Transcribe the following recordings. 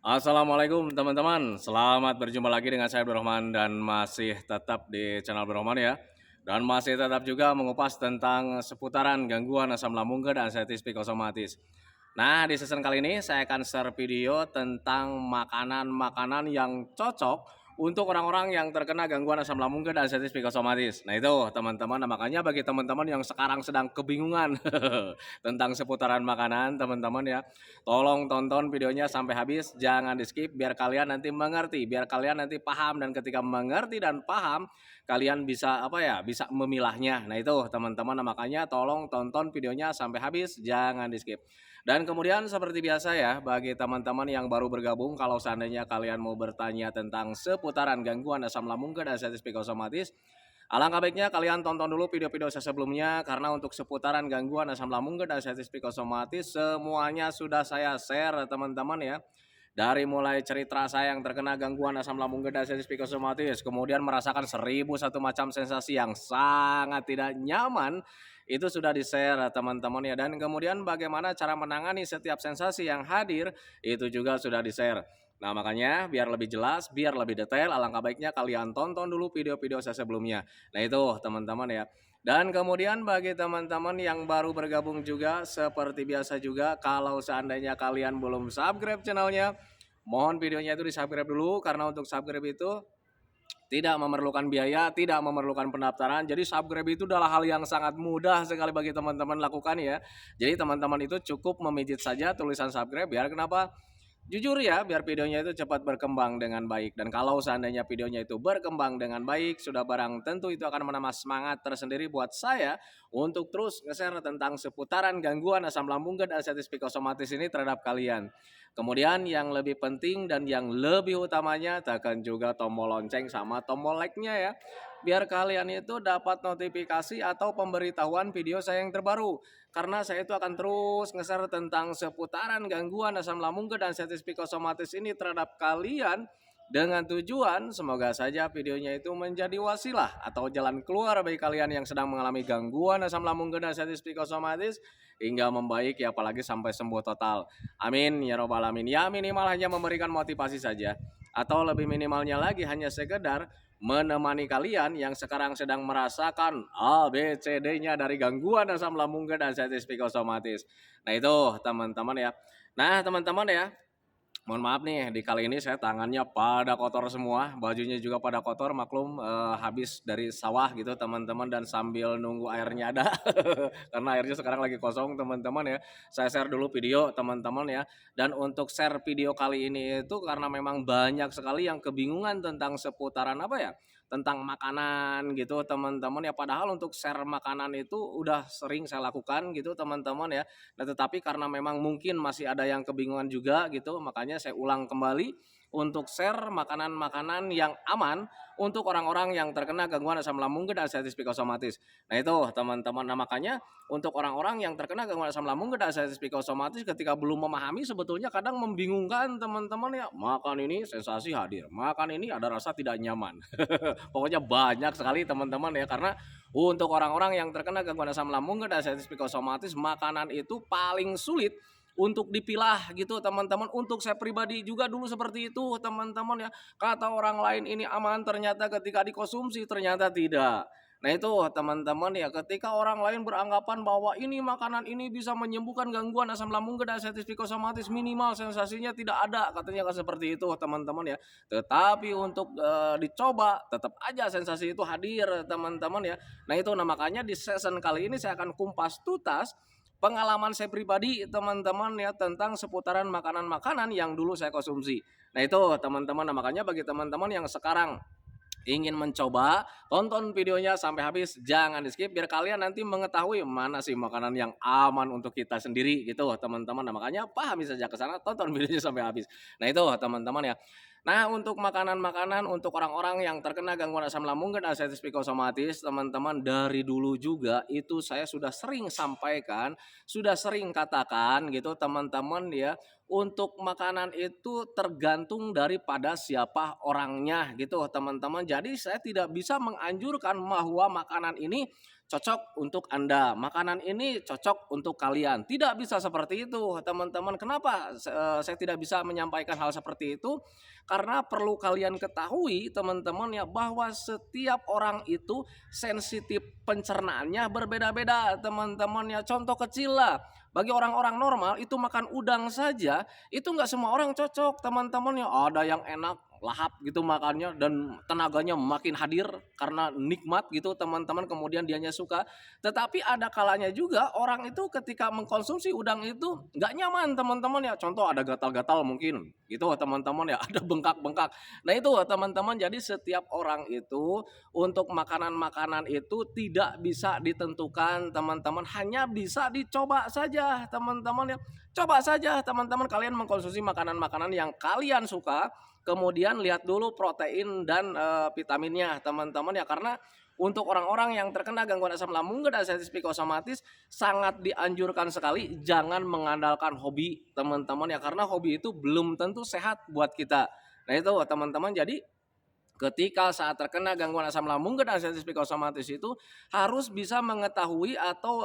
Assalamualaikum teman-teman, selamat berjumpa lagi dengan saya Abdurrahman dan masih tetap di channel Abdurrahman ya. Dan masih tetap juga mengupas tentang seputaran gangguan asam lambung dan anxiety psikosomatis. Nah, di season kali ini saya akan share video tentang makanan-makanan yang cocok untuk orang-orang yang terkena gangguan asam lambung dan anxiety psikosomatis. Nah itu teman-teman, nah, makanya bagi teman-teman yang sekarang sedang kebingungan tentang seputaran makanan teman-teman ya, tolong tonton videonya sampai habis, jangan di skip biar kalian nanti mengerti, biar kalian nanti paham dan ketika mengerti dan paham kalian bisa bisa memilahnya. Nah itu teman-teman, nah, makanya tolong tonton videonya sampai habis, jangan di skip. Dan kemudian seperti biasa ya, bagi teman-teman yang baru bergabung, kalau seandainya kalian mau bertanya tentang seputaran gangguan asam lambung dan anxiety psikosomatis, alangkah baiknya kalian tonton dulu video-video saya sebelumnya karena untuk seputaran gangguan asam lambung dan anxiety psikosomatis semuanya sudah saya share teman-teman ya. Dari mulai cerita saya yang terkena gangguan asam lambung dan anxiety psikosomatis, kemudian merasakan 1001 macam sensasi yang sangat tidak nyaman, itu sudah di-share teman-teman ya. Dan kemudian bagaimana cara menangani setiap sensasi yang hadir, itu juga sudah di-share. Nah, makanya biar lebih jelas, biar lebih detail, alangkah baiknya kalian tonton dulu video-video saya sebelumnya. Nah, itu teman-teman ya. Dan kemudian bagi teman-teman yang baru bergabung juga, seperti biasa juga, kalau seandainya kalian belum subscribe channelnya, mohon videonya itu di-subscribe dulu, karena untuk subscribe itu tidak memerlukan biaya, tidak memerlukan pendaftaran. Jadi subscribe itu adalah hal yang sangat mudah sekali bagi teman-teman lakukan ya. Jadi teman-teman itu cukup memijit saja tulisan subscribe, biar kenapa? Jujur ya, biar videonya itu cepat berkembang dengan baik. Dan kalau seandainya videonya itu berkembang dengan baik, sudah barang tentu itu akan menambah semangat tersendiri buat saya untuk terus nge-share tentang seputaran gangguan asam lambung dan anxiety psikosomatis ini terhadap kalian. Kemudian yang lebih penting dan yang lebih utamanya, tekan juga tombol lonceng sama tombol like-nya ya. Biar kalian itu dapat notifikasi atau pemberitahuan video saya yang terbaru. Karena saya itu akan terus nge-share tentang seputaran gangguan asam lambung dan anxiety psikosomatis ini terhadap kalian dengan tujuan semoga saja videonya itu menjadi wasilah atau jalan keluar bagi kalian yang sedang mengalami gangguan asam lambung dan anxiety psikosomatis hingga membaik ya, apalagi sampai sembuh total. Amin ya robbal alamin. Ya minimal hanya memberikan motivasi saja atau lebih minimalnya lagi hanya sekedar menemani kalian yang sekarang sedang merasakan A, B, C, D-nya dari gangguan asam lambung dan anxiety psikosomatis. Nah itu teman-teman ya. Nah teman-teman ya, mohon maaf nih, di kali ini saya tangannya pada kotor semua, bajunya juga pada kotor, maklum habis dari sawah gitu teman-teman dan sambil nunggu airnya ada, karena airnya sekarang lagi kosong teman-teman ya. Saya share dulu video teman-teman ya. Dan untuk share video kali ini itu karena memang banyak sekali yang kebingungan tentang seputaran tentang makanan gitu teman-teman ya. Padahal untuk share makanan itu udah sering saya lakukan gitu teman-teman ya. Nah, tetapi karena memang mungkin masih ada yang kebingungan juga gitu, makanya saya ulang kembali untuk share makanan-makanan yang aman untuk orang-orang yang terkena gangguan asam lambung dan anxiety psikosomatis. Nah itu teman-teman, nah makanya untuk orang-orang yang terkena gangguan asam lambung dan anxiety psikosomatis ketika belum memahami sebetulnya kadang membingungkan teman-teman ya, makan ini sensasi hadir, makan ini ada rasa tidak nyaman. Pokoknya banyak sekali teman-teman ya, karena untuk orang-orang yang terkena gangguan asam lambung dan anxiety psikosomatis, makanan itu paling sulit untuk dipilah gitu teman-teman. Untuk saya pribadi juga dulu seperti itu teman-teman ya. Kata orang lain ini aman, ternyata ketika dikonsumsi ternyata tidak. Nah itu teman-teman ya, ketika orang lain beranggapan bahwa ini makanan ini bisa menyembuhkan gangguan asam lambung dan anxiety psikosomatis, minimal sensasinya tidak ada, katanya kan seperti itu teman-teman ya. Tetapi untuk dicoba tetap aja sensasi itu hadir teman-teman ya. Nah itu, nah makanya di season kali ini saya akan kumpas tuntas pengalaman saya pribadi teman-teman ya tentang seputaran makanan-makanan yang dulu saya konsumsi. Nah itu teman-teman, nah makanya bagi teman-teman yang sekarang ingin mencoba, tonton videonya sampai habis, jangan di-skip biar kalian nanti mengetahui mana sih makanan yang aman untuk kita sendiri gitu teman-teman. Nah makanya pahami saja ke sana, tonton videonya sampai habis. Nah itu teman-teman ya. Nah untuk makanan-makanan untuk orang-orang yang terkena gangguan asam lambung dan anxiety psikosomatis, teman-teman dari dulu juga itu saya sudah sering sampaikan, sudah sering katakan gitu teman-teman ya, untuk makanan itu tergantung daripada siapa orangnya gitu teman-teman. Jadi saya tidak bisa menganjurkan bahwa makanan ini cocok untuk Anda, makanan ini cocok untuk kalian. Tidak bisa seperti itu, teman-teman. Kenapa saya tidak bisa menyampaikan hal seperti itu? Karena perlu kalian ketahui, teman-teman ya, bahwa setiap orang itu sensitif pencernaannya berbeda-beda, teman-teman ya. Contoh kecil lah, bagi orang-orang normal itu makan udang saja itu nggak semua orang cocok, teman-teman ya. Ada yang enak lahap gitu makannya dan tenaganya makin hadir karena nikmat gitu teman-teman, kemudian dianya suka. Tetapi ada kalanya juga orang itu ketika mengkonsumsi udang itu nggak nyaman, teman-teman ya. Contoh ada gatal-gatal mungkin gitu teman-teman ya, ada bengkak-bengkak. Nah itu teman-teman, jadi setiap orang itu untuk makanan-makanan itu tidak bisa ditentukan, teman-teman, hanya bisa dicoba saja, teman-teman ya. Coba saja teman-teman kalian mengkonsumsi makanan-makanan yang kalian suka, kemudian lihat dulu protein dan vitaminnya, teman-teman ya. Karena untuk orang-orang yang terkena gangguan asam lambung dan sensitif psikosomatis sangat dianjurkan sekali jangan mengandalkan hobi, teman-teman ya, karena hobi itu belum tentu sehat buat kita. Nah itu teman-teman, jadi ketika saat terkena gangguan asam lambung dan sensitif psikosomatis itu harus bisa mengetahui atau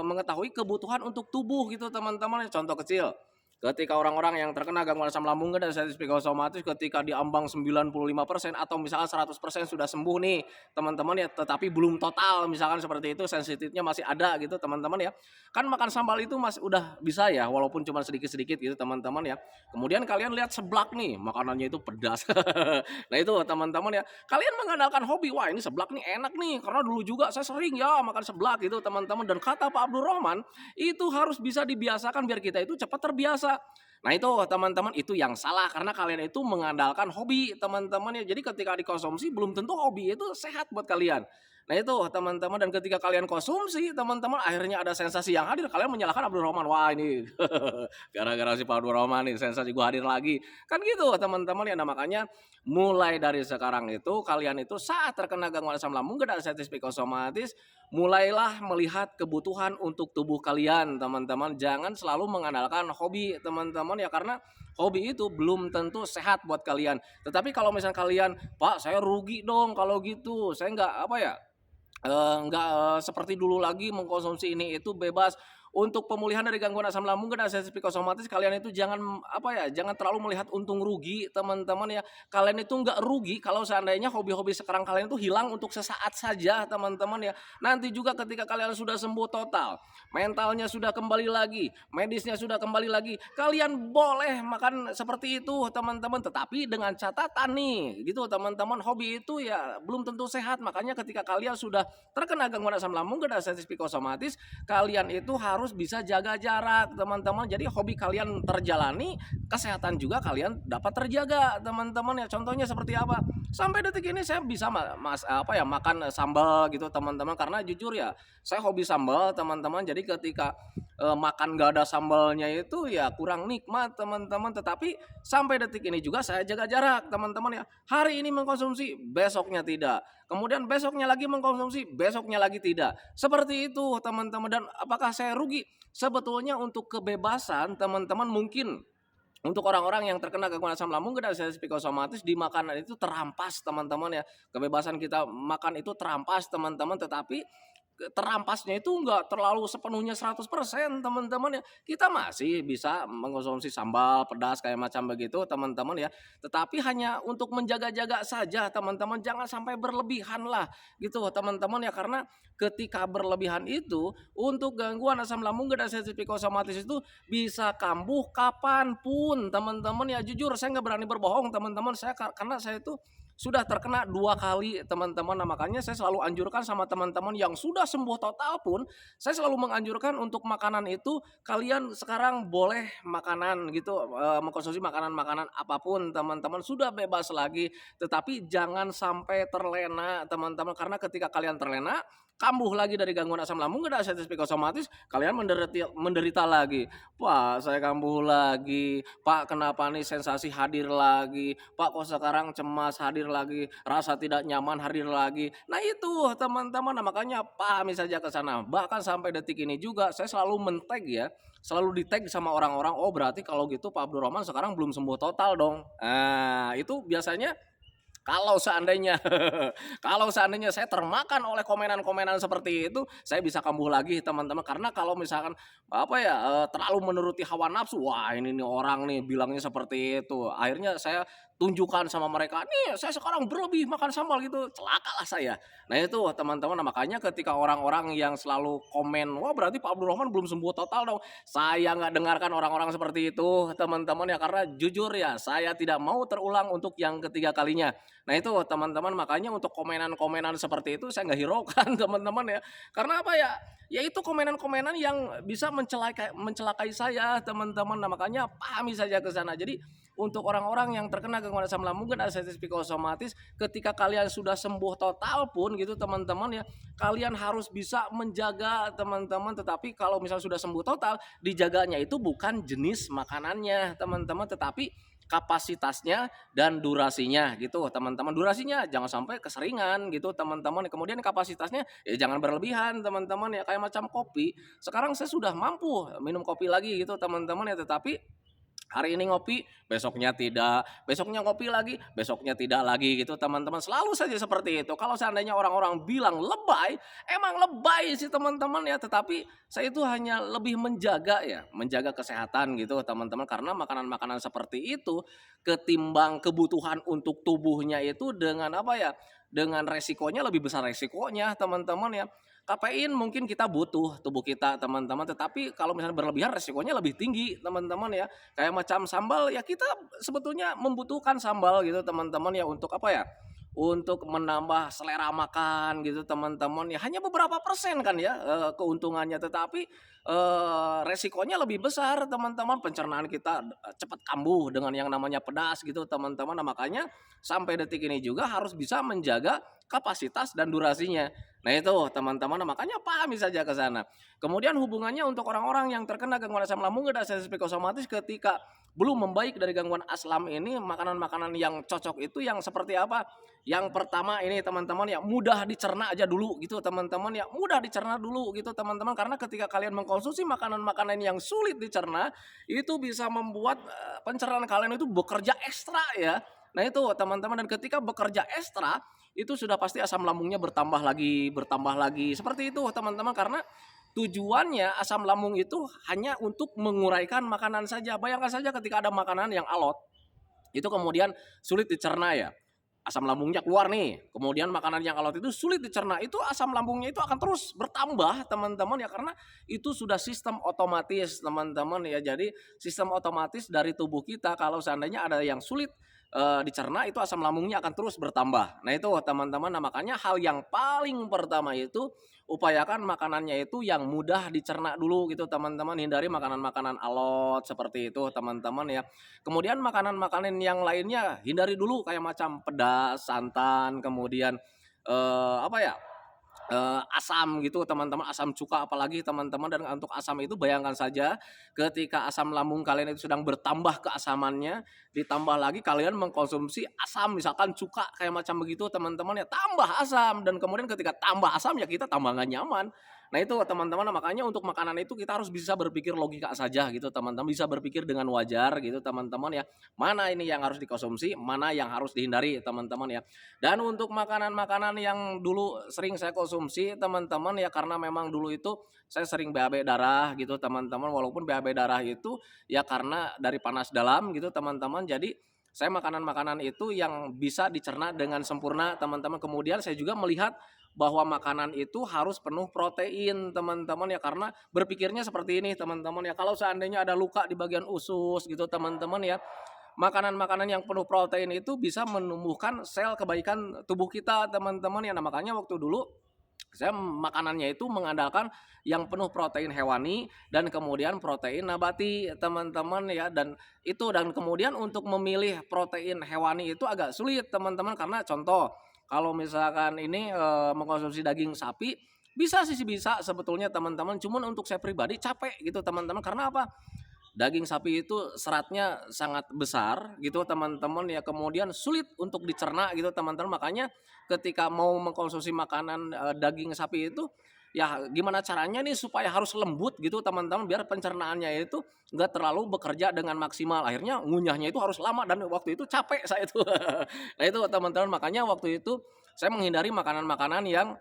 mengetahui kebutuhan untuk tubuh gitu, teman-teman. Contoh kecil, ketika orang-orang yang terkena gangguan asam lambung dan sensitif psikosomatis ketika di ambang 95% atau misalkan 100% sudah sembuh nih, teman-teman ya, tetapi belum total misalkan seperti itu, sensitifnya masih ada gitu, teman-teman ya. Kan makan sambal itu masih udah bisa ya, walaupun cuma sedikit-sedikit gitu, teman-teman ya. Kemudian kalian lihat seblak nih, makanannya itu pedas. Nah itu teman-teman ya, kalian mengandalkan hobi, wah ini seblak nih enak nih, karena dulu juga saya sering ya makan seblak gitu, teman-teman. Dan kata Pak Abdul Rahman, itu harus bisa dibiasakan biar kita itu cepat terbiasa. Nah itu teman-teman, itu yang salah karena kalian itu mengandalkan hobi, teman-teman ya. Jadi ketika dikonsumsi belum tentu hobi itu sehat buat kalian. Nah itu teman-teman, dan ketika kalian konsumsi teman-teman akhirnya ada sensasi yang hadir, kalian menyalahkan Abdul Rahman, wah ini gara-gara si Pak Abdul Rahman nih sensasi gua hadir lagi, kan gitu teman-teman ya. Nah makanya mulai dari sekarang itu kalian itu saat terkena gangguan asam lambung dan sensitif psikosomatis, mulailah melihat kebutuhan untuk tubuh kalian, teman-teman. Jangan selalu mengandalkan hobi, teman-teman ya, karena hobi itu belum tentu sehat buat kalian. Tetapi kalau misalnya kalian, Pak saya rugi dong kalau gitu, saya nggak seperti dulu lagi mengkonsumsi ini itu bebas. Untuk pemulihan dari gangguan asam lambung dan sensitif psikosomatis, kalian itu jangan terlalu melihat untung rugi, teman-teman ya. Kalian itu nggak rugi kalau seandainya hobi-hobi sekarang kalian itu hilang untuk sesaat saja, teman-teman ya. Nanti juga ketika kalian sudah sembuh total, mentalnya sudah kembali lagi, medisnya sudah kembali lagi, kalian boleh makan seperti itu, teman-teman. Tetapi dengan catatan nih gitu, teman-teman, hobi itu ya belum tentu sehat. Makanya ketika kalian sudah terkena gangguan asam lambung dan sensitif psikosomatis, kalian itu harus bisa jaga jarak, teman-teman. Jadi hobi kalian terjalani, kesehatan juga kalian dapat terjaga, teman-teman ya. Contohnya seperti apa? Sampai detik ini saya bisa makan sambal gitu, teman-teman, karena jujur ya saya hobi sambal, teman-teman. Jadi ketika makan gak ada sambalnya itu ya kurang nikmat, teman-teman. Tetapi sampai detik ini juga saya jaga jarak, teman-teman ya. Hari ini mengkonsumsi, besoknya tidak. Kemudian besoknya lagi mengkonsumsi, besoknya lagi tidak. Seperti itu, teman-teman. Dan apakah saya rugi? Sebetulnya untuk kebebasan, teman-teman, mungkin untuk orang-orang yang terkena gangguan asam lambung dan sensitif psikosomatis di makanan itu terampas, teman-teman ya. Kebebasan kita makan itu terampas, teman-teman. Tetapi terampasnya itu enggak terlalu sepenuhnya 100%, teman-teman ya. Kita masih bisa mengkonsumsi sambal pedas kayak macam begitu, teman-teman ya. Tetapi hanya untuk menjaga-jaga saja, teman-teman. Jangan sampai berlebihan lah gitu, teman-teman ya. Karena ketika berlebihan itu untuk gangguan asam lambung dan sensitif psikosomatis itu bisa kambuh kapanpun, teman-teman ya. Jujur saya nggak berani berbohong, teman-teman. Karena saya itu sudah terkena 2 kali, teman-teman. Nah makanya saya selalu anjurkan sama teman-teman yang sudah sembuh total pun, saya selalu menganjurkan untuk makanan itu kalian sekarang boleh makanan gitu, mengkonsumsi makanan-makanan apapun, teman-teman, sudah bebas lagi. Tetapi jangan sampai terlena, teman-teman, karena ketika kalian terlena, kambuh lagi dari gangguan asam lambung dan sensitif psikosomatis, kalian menderita lagi. Pak saya kambuh lagi, Pak kenapa nih sensasi hadir lagi, Pak kok sekarang cemas hadir lagi, rasa tidak nyaman hadir lagi. Nah itu teman-teman, nah, makanya pahami saja ke sana. Bahkan sampai detik ini juga saya selalu men-tag ya, selalu di-tag sama orang-orang, oh berarti kalau gitu Pak Abdul Rahman sekarang belum sembuh total dong. Nah itu biasanya Kalau seandainya kalau seandainya saya termakan oleh komenan-komenan seperti itu, saya bisa kambuh lagi teman-teman. Karena kalau misalkan, apa ya, terlalu menuruti hawa nafsu, wah ini nih orang nih bilangnya seperti itu. Akhirnya saya tunjukkan sama mereka, "Nih saya sekarang berlebih makan sambal," gitu, celakalah saya. Nah itu teman-teman, nah makanya ketika orang-orang yang selalu komen, "Wah berarti Pak Abdul Rahman belum sembuh total dong." Saya nggak dengarkan orang-orang seperti itu teman-teman ya, karena jujur ya saya tidak mau terulang untuk yang ketiga kalinya. Nah itu teman-teman, makanya untuk komenan-komenan seperti itu saya nggak hiraukan teman-teman ya. Karena apa ya, ya itu komenan-komenan yang bisa mencelakai saya teman-teman. Nah makanya pahami saja ke sana. Jadi untuk orang-orang yang terkena gangguan asam lambung dan arteritis psikosomatis, ketika kalian sudah sembuh total pun gitu teman-teman ya, kalian harus bisa menjaga teman-teman. Tetapi kalau misalnya sudah sembuh total, dijaganya itu bukan jenis makanannya teman-teman, tetapi kapasitasnya dan durasinya gitu teman-teman. Durasinya jangan sampai keseringan gitu teman-teman. Kemudian kapasitasnya ya jangan berlebihan teman-teman ya, kayak macam kopi. Sekarang saya sudah mampu minum kopi lagi gitu teman-teman ya, tetapi hari ini ngopi, besoknya tidak, besoknya ngopi lagi, besoknya tidak lagi gitu teman-teman. Selalu saja seperti itu. Kalau seandainya orang-orang bilang lebay, emang lebay sih teman-teman ya. Tetapi saya itu hanya lebih menjaga ya, menjaga kesehatan gitu teman-teman. Karena makanan-makanan seperti itu ketimbang kebutuhan untuk tubuhnya itu dengan apa ya, dengan resikonya lebih besar resikonya teman-teman ya. Kafein mungkin kita butuh, tubuh kita teman-teman, tetapi kalau misalnya berlebihan resikonya lebih tinggi teman-teman ya. Kayak macam sambal ya, kita sebetulnya membutuhkan sambal gitu teman-teman ya, untuk apa ya, untuk menambah selera makan gitu teman-teman ya, hanya beberapa persen kan ya keuntungannya, tetapi resikonya lebih besar teman-teman. Pencernaan kita cepat kambuh dengan yang namanya pedas gitu teman-teman. Nah makanya sampai detik ini juga harus bisa menjaga kapasitas dan durasinya. Nah itu teman-teman, nah makanya pahami saja ke sana. Kemudian hubungannya untuk orang-orang yang terkena gangguan asam lambung dan arteritis psikosomatis, ketika belum membaik dari gangguan asam ini, makanan-makanan yang cocok itu yang seperti apa? Yang pertama ini teman-teman ya, mudah dicerna aja dulu gitu teman-teman ya, mudah dicerna dulu gitu teman-teman, karena ketika kalian mengkonsumsi makanan-makanan yang sulit dicerna, itu bisa membuat pencernaan kalian itu bekerja ekstra ya. Nah itu teman-teman, dan ketika bekerja ekstra itu sudah pasti asam lambungnya bertambah lagi. Seperti itu teman-teman, karena tujuannya asam lambung itu hanya untuk menguraikan makanan saja. Bayangkan saja ketika ada makanan yang alot, itu kemudian sulit dicerna ya. Asam lambungnya keluar nih, kemudian makanan yang alot itu sulit dicerna, itu asam lambungnya itu akan terus bertambah teman-teman ya, karena itu sudah sistem otomatis teman-teman ya. Jadi sistem otomatis dari tubuh kita, kalau seandainya ada yang sulit dicerna, itu asam lambungnya akan terus bertambah. Nah itu teman-teman, nah makanya hal yang paling pertama itu upayakan makanannya itu yang mudah dicerna dulu gitu teman-teman. Hindari makanan-makanan alot seperti itu teman-teman ya. Kemudian makanan-makanan yang lainnya hindari dulu, kayak macam pedas, santan, kemudian apa ya, asam gitu teman-teman, asam cuka apalagi teman-teman. Dan untuk asam itu bayangkan saja, ketika asam lambung kalian itu sedang bertambah keasamannya, ditambah lagi kalian mengkonsumsi asam misalkan cuka kayak macam begitu teman-teman ya, tambah asam, dan kemudian ketika tambah asam ya kita tambah nggak nyaman. Nah itu teman-teman, makanya untuk makanan itu kita harus bisa berpikir logika saja gitu teman-teman, bisa berpikir dengan wajar gitu teman-teman ya, mana ini yang harus dikonsumsi, mana yang harus dihindari teman-teman ya. Dan untuk makanan-makanan yang dulu sering saya konsumsi teman-teman ya, karena memang dulu itu saya sering BAB darah gitu teman-teman, walaupun BAB darah itu ya karena dari panas dalam gitu teman-teman. Jadi saya makanan-makanan itu yang bisa dicerna dengan sempurna teman-teman. Kemudian saya juga melihat bahwa makanan itu harus penuh protein teman-teman ya, karena berpikirnya seperti ini teman-teman ya, kalau seandainya ada luka di bagian usus gitu teman-teman ya, makanan-makanan yang penuh protein itu bisa menumbuhkan sel kebaikan tubuh kita teman-teman ya. Nah makanya waktu dulu saya makanannya itu mengandalkan yang penuh protein hewani dan kemudian protein nabati teman-teman ya. Dan kemudian untuk memilih protein hewani itu agak sulit teman-teman, karena contoh kalau misalkan ini mengkonsumsi daging sapi, bisa sih bisa sebetulnya teman-teman, cuman untuk saya pribadi capek gitu teman-teman. Karena apa? Daging sapi itu seratnya sangat besar gitu teman-teman ya, kemudian sulit untuk dicerna gitu teman-teman. Makanya ketika mau mengkonsumsi makanan daging sapi itu Ya gimana caranya nih supaya harus lembut gitu teman-teman biar pencernaannya itu nggak terlalu bekerja dengan maksimal. Akhirnya ngunyahnya itu harus lama dan waktu itu capek saya itu. Nah itu teman-teman makanya waktu itu saya menghindari makanan-makanan yang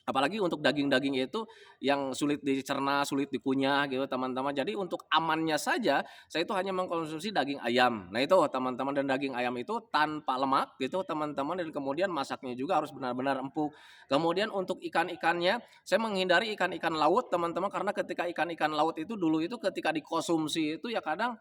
apalagi untuk daging-daging itu yang sulit dicerna, sulit dikunyah gitu teman-teman. Jadi untuk amannya saja, saya itu hanya mengkonsumsi daging ayam. Nah itu teman-teman dan daging ayam itu tanpa lemak gitu teman-teman dan kemudian masaknya juga harus benar-benar empuk. Kemudian untuk ikan-ikannya, saya menghindari ikan-ikan laut teman-teman karena ketika ikan-ikan laut itu dulu itu ketika dikonsumsi itu ya kadang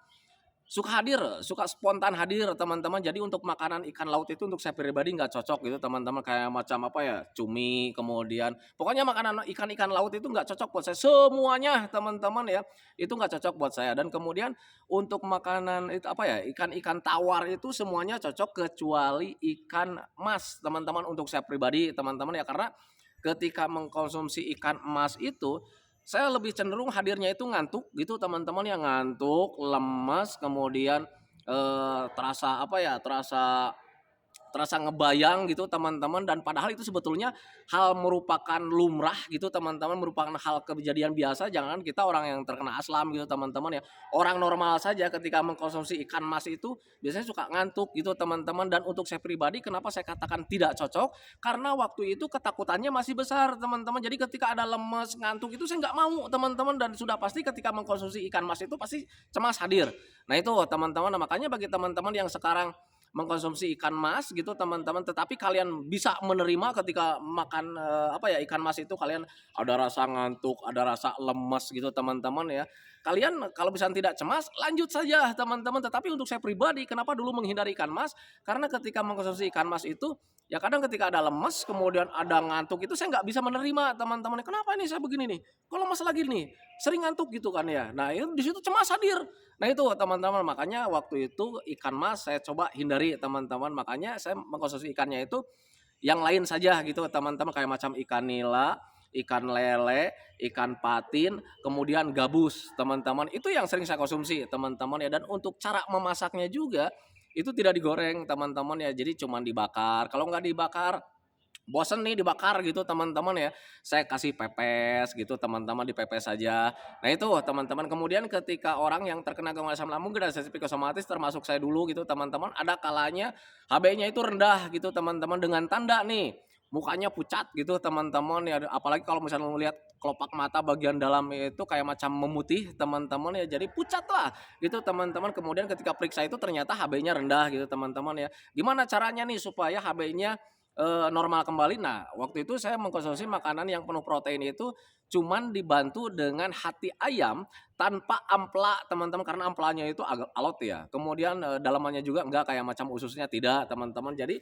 suka hadir, suka spontan hadir teman-teman. Jadi untuk makanan ikan laut itu untuk saya pribadi nggak cocok gitu teman-teman. Kayak macam apa ya, cumi, kemudian pokoknya makanan ikan-ikan laut itu nggak cocok buat saya. Semuanya teman-teman ya, itu nggak cocok buat saya. Dan kemudian untuk makanan itu apa ya, ikan-ikan tawar itu semuanya cocok kecuali ikan mas teman-teman untuk saya pribadi teman-teman ya. Karena ketika mengkonsumsi ikan emas itu saya lebih cenderung hadirnya itu ngantuk gitu teman-teman, yang ngantuk, lemas, kemudian, terasa apa ya, terasa terasa ngebayang gitu teman-teman dan padahal itu sebetulnya hal merupakan lumrah gitu teman-teman, merupakan hal kejadian biasa, jangan kita orang yang terkena aslam gitu teman-teman ya. Orang normal saja ketika mengkonsumsi ikan mas itu biasanya suka ngantuk gitu teman-teman dan untuk saya pribadi kenapa saya katakan tidak cocok, karena waktu itu ketakutannya masih besar teman-teman. Jadi ketika ada lemes, ngantuk itu saya nggak mau teman-teman dan sudah pasti ketika mengkonsumsi ikan mas itu pasti cemas hadir. Nah itu teman-teman, nah makanya bagi teman-teman yang sekarang mengkonsumsi ikan mas gitu teman-teman, tetapi kalian bisa menerima ketika makan apa ya, ikan mas itu kalian ada rasa ngantuk, ada rasa lemes gitu teman-teman ya. Kalian kalau misalnya tidak cemas lanjut saja teman-teman, tetapi untuk saya pribadi kenapa dulu menghindari ikan mas, karena ketika mengkonsumsi ikan mas itu ya kadang ketika ada lemes kemudian ada ngantuk itu saya nggak bisa menerima teman-teman. Kenapa ini saya begini nih? Kalau mas lagi nih sering ngantuk gitu kan ya. Nah itu di situ cemas hadir. Nah itu teman-teman, makanya waktu itu ikan mas saya coba hindari teman-teman, makanya saya mengkonsumsi ikannya itu yang lain saja gitu teman-teman, kayak macam ikan nila, ikan lele, ikan patin, kemudian gabus teman-teman, itu yang sering saya konsumsi teman-teman ya. Dan untuk cara memasaknya juga itu tidak digoreng teman-teman ya, jadi cuman dibakar. Kalau nggak dibakar bosen nih dibakar gitu teman-teman ya, saya kasih pepes gitu teman-teman, dipepes saja. Nah itu teman-teman, kemudian ketika orang yang terkena gangguan asam lambung dan sensitif psikosomatis termasuk saya dulu gitu teman-teman, ada kalanya HB-nya itu rendah gitu teman-teman, dengan tanda nih mukanya pucat gitu teman-teman ya, apalagi kalau misalnya melihat kelopak mata bagian dalam itu kayak macam memutih teman-teman ya, jadi pucat lah gitu teman-teman. Kemudian ketika periksa itu ternyata HB-nya rendah gitu teman-teman ya. Gimana caranya nih supaya HB-nya normal kembali? Nah, waktu itu saya mengkonsumsi makanan yang penuh protein itu cuman dibantu dengan hati ayam tanpa ampla teman-teman, karena amplanya itu agak alot ya. Kemudian, dalamannya juga enggak kayak macam ususnya, tidak teman-teman. Jadi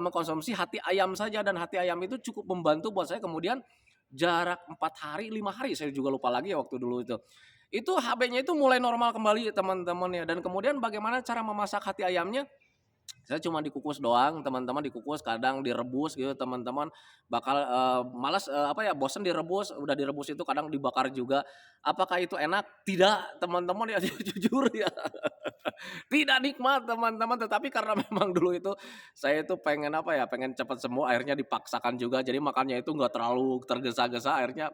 mengkonsumsi hati ayam saja, dan hati ayam itu cukup membantu buat saya. Kemudian jarak 4 hari, 5 hari, saya juga lupa lagi ya waktu dulu itu. Itu HB-nya itu mulai normal kembali teman-teman ya, dan kemudian bagaimana cara memasak hati ayamnya, saya cuma dikukus doang teman-teman, dikukus kadang direbus gitu teman-teman, bakal, malas, apa ya, bosen direbus, udah direbus itu kadang dibakar juga. Apakah itu enak? Tidak teman-teman ya, jujur ya, tidak nikmat teman-teman, tetapi karena memang dulu itu saya itu pengen apa ya, pengen cepat sembuh akhirnya dipaksakan juga, jadi makannya itu nggak terlalu tergesa-gesa, akhirnya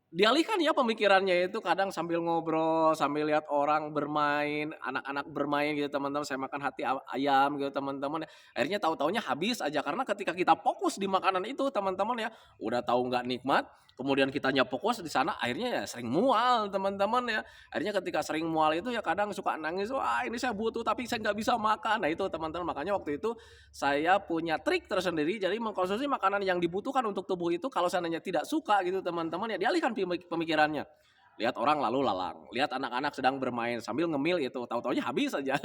dialihkan ya pemikirannya itu kadang sambil ngobrol, sambil lihat orang bermain, anak-anak bermain gitu teman-teman, saya makan hati ayam gitu teman-teman ya. Akhirnya tahu-taunya habis aja karena ketika kita fokus di makanan itu teman-teman ya, udah tahu nggak nikmat, kemudian kitanya fokus di sana akhirnya ya sering mual teman-teman ya. Akhirnya ketika sering mual itu ya kadang suka nangis, "Wah, ini saya butuh tapi saya nggak bisa makan." Nah itu teman-teman, makanya waktu itu saya punya trik tersendiri, jadi mengkonsumsi makanan yang dibutuhkan untuk tubuh itu kalau seandainya tidak suka gitu teman-teman ya dialihkan pemikirannya. Lihat orang lalu lalang, lihat anak-anak sedang bermain sambil ngemil itu, tahu-tahunya habis saja.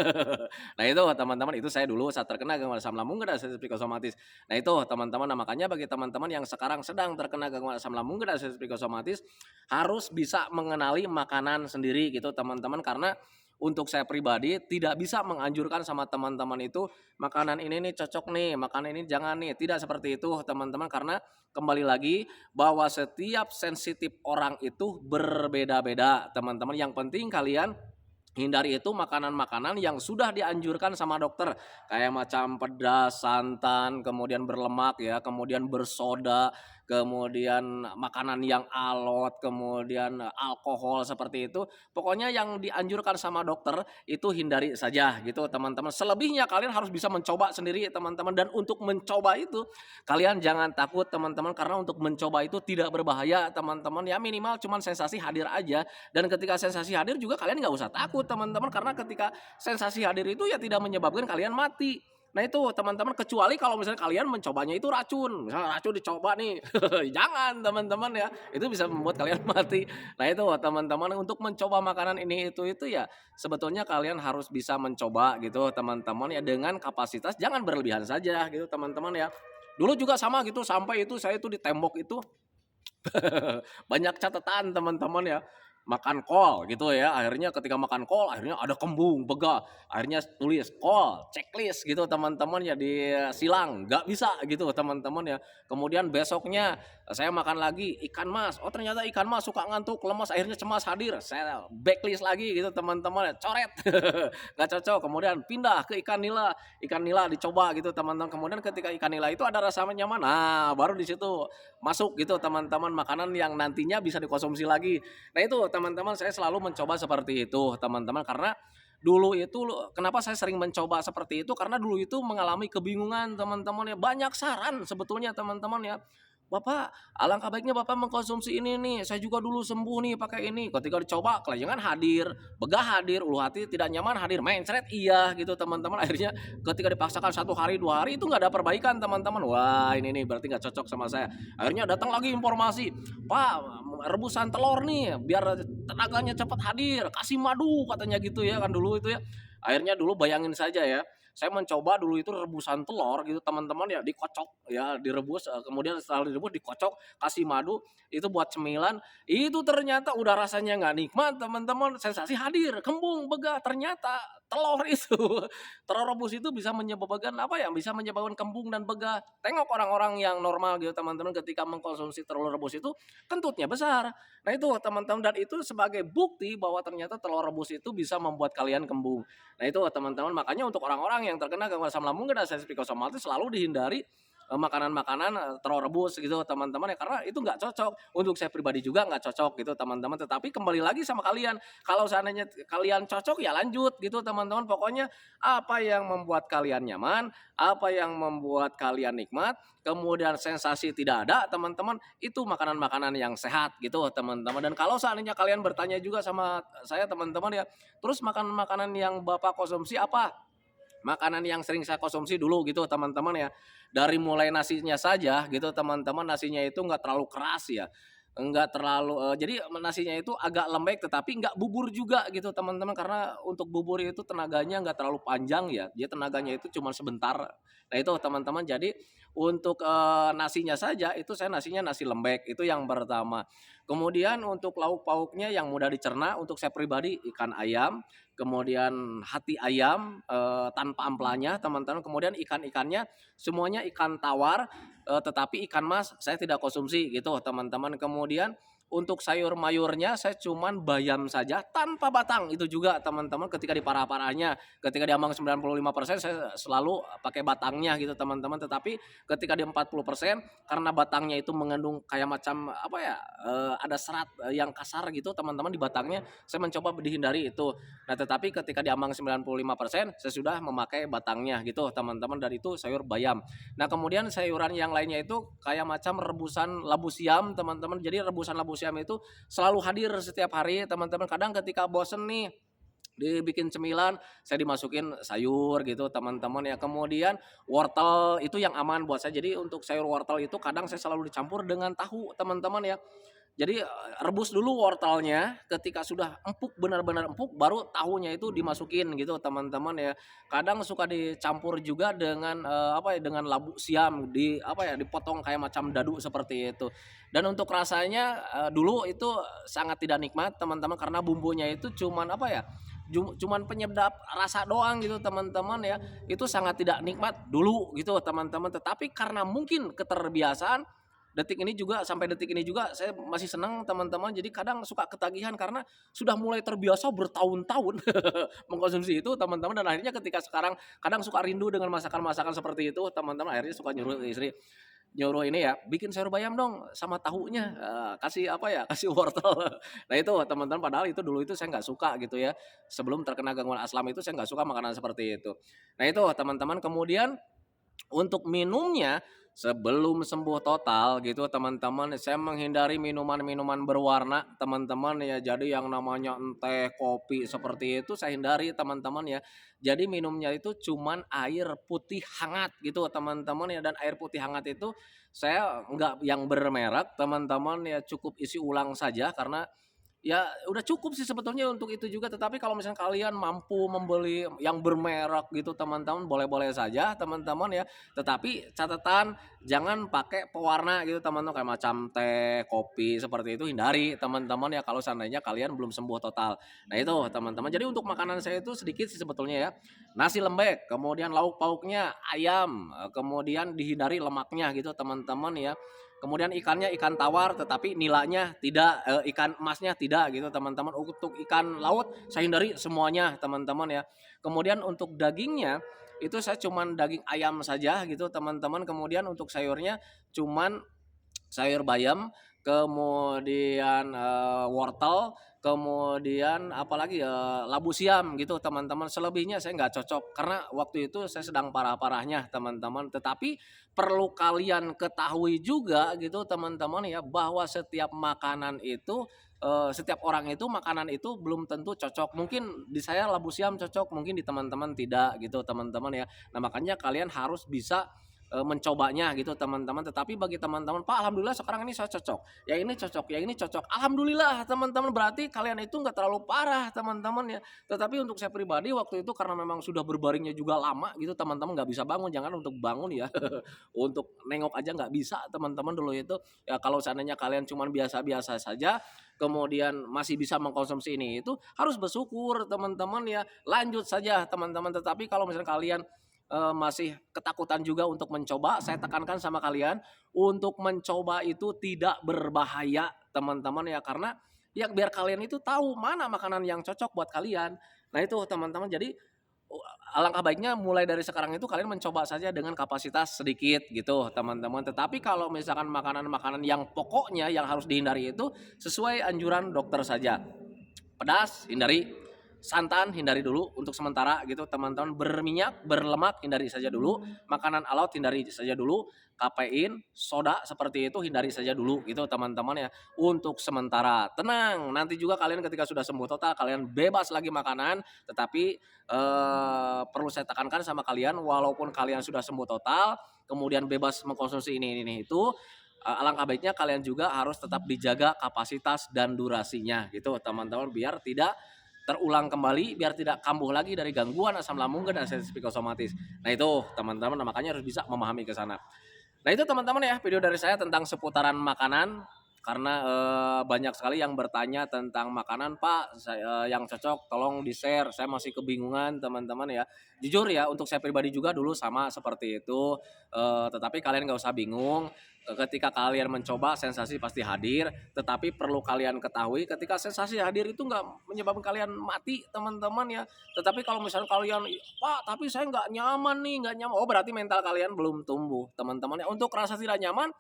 Nah itu teman-teman, itu saya dulu saat terkena gangguan asam lambung dan sensitif psikosomatis. Nah itu teman-teman, nah makanya bagi teman-teman yang sekarang sedang terkena gangguan asam lambung dan sensitif psikosomatis harus bisa mengenali makanan sendiri gitu teman-teman, karena untuk saya pribadi tidak bisa menganjurkan sama teman-teman itu makanan ini nih cocok nih, makanan ini jangan nih, tidak seperti itu teman-teman, karena kembali lagi bahwa setiap sensitif orang itu berbeda-beda teman-teman. Yang penting kalian hindari itu makanan-makanan yang sudah dianjurkan sama dokter, kayak macam pedas, santan, kemudian berlemak ya, kemudian bersoda, kemudian makanan yang alot, kemudian alkohol seperti itu. Pokoknya yang dianjurkan sama dokter itu hindari saja gitu teman-teman. Selebihnya kalian harus bisa mencoba sendiri teman-teman, dan untuk mencoba itu kalian jangan takut teman-teman, karena untuk mencoba itu tidak berbahaya teman-teman ya, minimal cuman sensasi hadir aja. Dan ketika sensasi hadir juga kalian nggak usah takut teman-teman, karena ketika sensasi hadir itu ya tidak menyebabkan kalian mati. Nah itu teman-teman, kecuali kalau misalnya kalian mencobanya itu racun, misalnya racun dicoba nih, jangan teman-teman ya, itu bisa membuat kalian mati. Nah itu teman-teman, untuk mencoba makanan ini itu ya sebetulnya kalian harus bisa mencoba gitu teman-teman ya, dengan kapasitas jangan berlebihan saja gitu teman-teman ya. Dulu juga sama gitu, sampai itu saya itu di tembok itu banyak catatan teman-teman ya, makan kol gitu ya, akhirnya ketika makan kol akhirnya ada kembung, begah, akhirnya tulis kol, checklist gitu teman-teman ya, disilang, nggak bisa gitu teman-teman ya. Kemudian besoknya saya makan lagi ikan mas, oh ternyata ikan mas suka ngantuk, lemas, akhirnya cemas hadir, saya backlist lagi gitu teman-teman ya, coret, nggak cocok. Kemudian pindah ke ikan nila dicoba gitu teman-teman. Kemudian ketika ikan nila itu ada rasa nyaman, nah baru di situ masuk gitu teman-teman, makanan yang nantinya bisa dikonsumsi lagi. Nah itu teman-teman, saya selalu mencoba seperti itu teman-teman, karena dulu itu kenapa saya sering mencoba seperti itu, karena dulu itu mengalami kebingungan teman-teman ya, banyak saran sebetulnya teman-teman ya. Bapak, alangkah baiknya Bapak mengkonsumsi ini nih, saya juga dulu sembuh nih pakai ini. Ketika dicoba, kelayangan hadir, begah hadir, ulu hati tidak nyaman hadir, mencret iya gitu teman-teman. Akhirnya ketika dipaksakan 1 hari 2 hari itu nggak ada perbaikan teman-teman. Wah ini nih berarti nggak cocok sama saya. Akhirnya datang lagi informasi, Pak rebusan telur nih biar tenaganya cepat hadir, kasih madu katanya gitu ya kan dulu itu ya. Akhirnya dulu bayangin saja ya, saya mencoba dulu itu rebusan telur gitu teman-teman ya, dikocok ya, direbus, kemudian setelah direbus dikocok, kasih madu, itu buat cemilan, itu ternyata udah rasanya nggak nikmat teman-teman, sensasi hadir, kembung, begah, ternyata telur itu, telur rebus itu bisa menyebabkan apa ya, bisa menyebabkan kembung dan begah. Tengok orang-orang yang normal gitu teman-teman, ketika mengkonsumsi telur rebus itu kentutnya besar. Nah itu teman-teman, dan itu sebagai bukti bahwa ternyata telur rebus itu bisa membuat kalian kembung. Nah itu teman-teman, makanya untuk orang-orang yang terkena gangguan asam lambung dan sensitif psikosomatis selalu dihindari makanan-makanan telur rebus gitu teman-teman ya, karena itu nggak cocok. Untuk saya pribadi juga nggak cocok gitu teman-teman, tetapi kembali lagi sama kalian, kalau seandainya kalian cocok ya lanjut gitu teman-teman. Pokoknya apa yang membuat kalian nyaman, apa yang membuat kalian nikmat, kemudian sensasi tidak ada teman-teman, itu makanan-makanan yang sehat gitu teman-teman. Dan kalau seandainya kalian bertanya juga sama saya teman-teman ya, terus makanan-makanan yang Bapak konsumsi apa? Makanan yang sering saya konsumsi dulu gitu teman-teman ya. Dari mulai nasinya saja gitu teman-teman, nasinya itu nggak terlalu keras ya. Enggak terlalu jadi nasinya itu agak lembek tetapi nggak bubur juga gitu teman-teman, karena untuk bubur itu tenaganya nggak terlalu panjang ya. Dia tenaganya itu cuma sebentar. Nah itu teman-teman, jadi untuk nasinya saja itu saya nasinya nasi lembek, itu yang pertama. Kemudian untuk lauk pauknya yang mudah dicerna, untuk saya pribadi ikan ayam, kemudian hati ayam, tanpa amplanya teman-teman, kemudian ikan-ikannya semuanya ikan tawar, tetapi ikan mas saya tidak konsumsi gitu teman-teman. Kemudian untuk sayur mayurnya saya cuman bayam saja tanpa batang, itu juga teman-teman, ketika di parah-parahnya, ketika di ambang 95% saya selalu pakai batangnya gitu teman-teman, tetapi ketika di 40% karena batangnya itu mengandung kayak macam apa ya, ada serat yang kasar gitu teman-teman di batangnya, saya mencoba dihindari itu. Nah, tetapi ketika di ambang 95% saya sudah memakai batangnya gitu teman-teman, dan itu sayur bayam. Nah, kemudian sayuran yang lainnya itu kayak macam rebusan labu siam teman-teman. Jadi rebusan labu siam itu selalu hadir setiap hari teman-teman. Kadang ketika bosen nih dibikin cemilan, saya dimasukin sayur gitu teman-teman ya. Kemudian wortel itu yang aman buat saya. Jadi untuk sayur wortel itu kadang saya selalu dicampur dengan tahu teman-teman ya. Jadi rebus dulu wortelnya, ketika sudah empuk, benar-benar empuk, baru tahunya itu dimasukin gitu teman-teman ya. Kadang suka dicampur juga dengan apa ya, dengan labu siam, di apa ya, dipotong kayak macam dadu seperti itu. Dan untuk rasanya dulu itu sangat tidak nikmat teman-teman, karena bumbunya itu cuman apa ya, cuman penyedap rasa doang gitu teman-teman ya. Itu sangat tidak nikmat dulu gitu teman-teman. Tetapi karena mungkin keterbiasaan, sampai detik ini juga saya masih senang teman-teman. Jadi kadang suka ketagihan karena sudah mulai terbiasa bertahun-tahun mengkonsumsi itu teman-teman, dan akhirnya ketika sekarang kadang suka rindu dengan masakan-masakan seperti itu teman-teman, akhirnya suka nyuruh istri, nyuruh ini ya, "Bikin sayur bayam dong sama tahunya," kasih apa ya, kasih wortel. Nah itu teman-teman, padahal itu dulu itu saya nggak suka gitu ya, sebelum terkena gangguan aslam itu saya nggak suka makanan seperti itu. Nah itu teman-teman, kemudian untuk minumnya, sebelum sembuh total gitu teman-teman, saya menghindari minuman-minuman berwarna teman-teman ya. Jadi yang namanya teh, kopi seperti itu saya hindari teman-teman ya. Jadi minumnya itu cuman air putih hangat gitu teman-teman ya, dan air putih hangat itu saya nggak yang bermerek teman-teman ya, cukup isi ulang saja karena ya, udah cukup sih sebetulnya untuk itu juga, tetapi kalau misalnya kalian mampu membeli yang bermerek gitu teman-teman, boleh-boleh saja teman-teman ya. Tetapi catatan jangan pakai pewarna gitu teman-teman, kayak macam teh, kopi seperti itu hindari teman-teman ya kalau seandainya kalian belum sembuh total. Nah itu teman-teman, jadi untuk makanan saya itu sedikit sih sebetulnya ya. Nasi lembek, kemudian lauk pauknya ayam, kemudian dihindari lemaknya gitu teman-teman ya. Kemudian ikannya ikan tawar tetapi nilainya tidak, ikan emasnya tidak gitu teman-teman. Untuk ikan laut saya hindari semuanya teman-teman ya. Kemudian untuk dagingnya itu saya cuman daging ayam saja gitu teman-teman. Kemudian untuk sayurnya cuman sayur bayam, kemudian, wortel, kemudian apalagi ya, labu siam gitu teman-teman. Selebihnya saya nggak cocok karena waktu itu saya sedang parah-parahnya teman-teman. Tetapi perlu kalian ketahui juga gitu teman-teman ya, bahwa setiap makanan itu, setiap orang itu makanan itu belum tentu cocok. Mungkin di saya labu siam cocok, mungkin di teman-teman tidak gitu teman-teman ya. Nah makanya kalian harus bisa mencobanya gitu teman-teman. Tetapi bagi teman-teman, "Pak, alhamdulillah sekarang ini saya cocok, ya ini cocok, ya ini cocok." Alhamdulillah teman-teman, berarti kalian itu nggak terlalu parah teman-teman ya. Tetapi untuk saya pribadi waktu itu karena memang sudah berbaringnya juga lama gitu teman-teman, nggak bisa bangun, jangan untuk bangun ya, untuk nengok aja nggak bisa teman-teman dulu itu. Ya kalau seandainya kalian cuman biasa-biasa saja, kemudian masih bisa mengkonsumsi ini itu, harus bersyukur teman-teman ya, lanjut saja teman-teman. Tetapi kalau misalnya kalian masih ketakutan juga untuk mencoba, saya tekankan sama kalian untuk mencoba itu tidak berbahaya teman-teman ya, karena ya biar kalian itu tahu mana makanan yang cocok buat kalian. Nah itu teman-teman, jadi alangkah baiknya mulai dari sekarang itu kalian mencoba saja dengan kapasitas sedikit gitu teman-teman. Tetapi kalau misalkan makanan-makanan yang pokoknya yang harus dihindari itu sesuai anjuran dokter saja. Pedas hindari, santan hindari dulu untuk sementara gitu teman-teman, berminyak, berlemak hindari saja dulu, makanan alot hindari saja dulu, kafein, soda seperti itu hindari saja dulu gitu teman-teman ya, untuk sementara. Tenang, nanti juga kalian ketika sudah sembuh total kalian bebas lagi makanan, tetapi perlu saya tekankan sama kalian, walaupun kalian sudah sembuh total, kemudian bebas mengkonsumsi ini itu, alangkah baiknya kalian juga harus tetap dijaga kapasitas dan durasinya gitu teman-teman, biar tidak terulang kembali, biar tidak kambuh lagi dari gangguan asam lambung dan sensitif psikosomatis. Nah itu teman-teman, nah, makanya harus bisa memahami ke sana. Nah itu teman-teman ya video dari saya tentang seputaran makanan, karena banyak sekali yang bertanya tentang makanan, "Pak, saya yang cocok tolong di-share, saya masih kebingungan," teman-teman ya. Jujur ya untuk saya pribadi juga dulu sama seperti itu, tetapi kalian nggak usah bingung, ketika kalian mencoba sensasi pasti hadir, tetapi perlu kalian ketahui ketika sensasi hadir itu nggak menyebabkan kalian mati teman-teman ya. Tetapi kalau misalnya kalian, "Pak, tapi saya nggak nyaman nih, nggak nyaman." Oh berarti mental kalian belum tumbuh teman-teman ya. Untuk rasa tidak nyaman,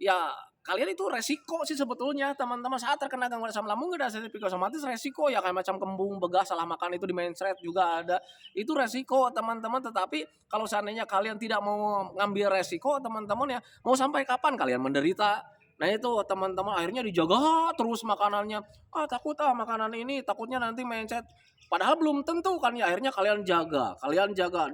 ya kalian itu resiko sih sebetulnya teman-teman, saat terkena gangguan asam lambung dan sensitif psikosomatis resiko ya, kayak macam kembung, begas, salah makan itu di mindset juga ada. Itu resiko teman-teman, tetapi kalau seandainya kalian tidak mau ngambil resiko teman-teman ya, mau sampai kapan kalian menderita? Nah itu teman-teman, akhirnya dijaga terus makanannya. "Ah takut makanan ini, takutnya nanti mindset." Padahal belum tentu kan ya, akhirnya kalian jaga,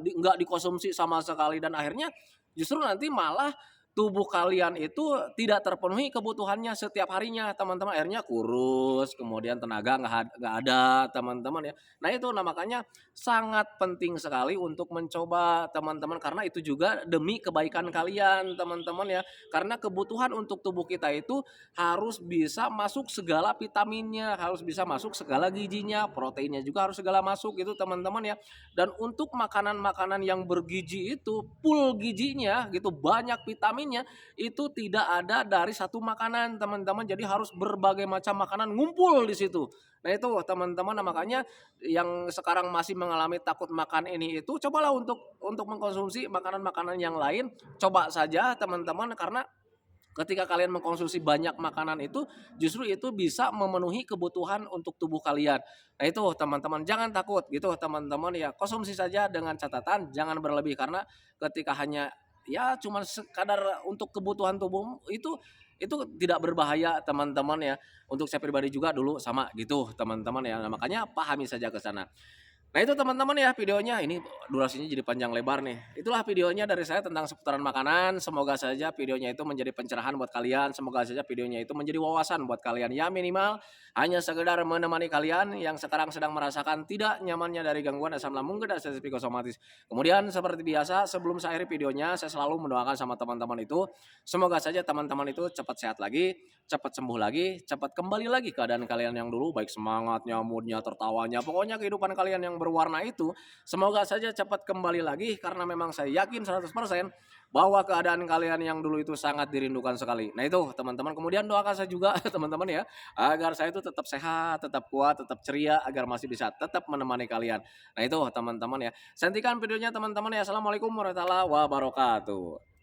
nggak dikonsumsi sama sekali, dan akhirnya justru nanti malah tubuh kalian itu tidak terpenuhi kebutuhannya setiap harinya teman-teman, akhirnya kurus, kemudian tenaga nggak ada teman-teman ya. Nah itu, nah makanya sangat penting sekali untuk mencoba teman-teman, karena itu juga demi kebaikan kalian teman-teman ya. Karena kebutuhan untuk tubuh kita itu harus bisa masuk segala vitaminnya, harus bisa masuk segala gizinya, proteinnya juga harus segala masuk gitu teman-teman ya. Dan untuk makanan-makanan yang bergizi itu full gizinya gitu, banyak vitamin vitaminnya itu tidak ada dari satu makanan, teman-teman. Jadi harus berbagai macam makanan ngumpul di situ. Nah itu teman-teman, nah makanya yang sekarang masih mengalami takut makan ini itu cobalah untuk mengkonsumsi makanan-makanan yang lain, coba saja teman-teman karena ketika kalian mengkonsumsi banyak makanan itu, justru itu bisa memenuhi kebutuhan untuk tubuh kalian. Nah itu teman-teman, jangan takut gitu teman-teman ya, konsumsi saja dengan catatan jangan berlebih karena ketika hanya ya cuma sekadar untuk kebutuhan tubuh itu tidak berbahaya teman-teman ya. Untuk saya pribadi juga dulu sama gitu teman-teman ya. Nah, makanya pahami saja ke sana. Nah itu teman-teman ya videonya, ini durasinya jadi panjang lebar nih. Itulah videonya dari saya tentang seputaran makanan. Semoga saja videonya itu menjadi pencerahan buat kalian. Semoga saja videonya itu menjadi wawasan buat kalian. Ya minimal hanya sekedar menemani kalian yang sekarang sedang merasakan tidak nyamannya dari gangguan asam lambung dan sensasi psikosomatis. Kemudian seperti biasa sebelum saya akhiri videonya saya selalu mendoakan sama teman-teman itu. Semoga saja teman-teman itu cepat sehat lagi, cepat sembuh lagi, cepat kembali lagi keadaan kalian yang dulu, baik semangatnya, moodnya, tertawanya, pokoknya kehidupan kalian yang berwarna itu, semoga saja cepat kembali lagi karena memang saya yakin 100% bahwa keadaan kalian yang dulu itu sangat dirindukan sekali. Nah itu teman-teman, kemudian doakan saya juga teman-teman ya, agar saya itu tetap sehat, tetap kuat, tetap ceria, agar masih bisa tetap menemani kalian. Nah itu teman-teman ya, sentikan videonya teman-teman ya. Assalamualaikum warahmatullahi wabarakatuh.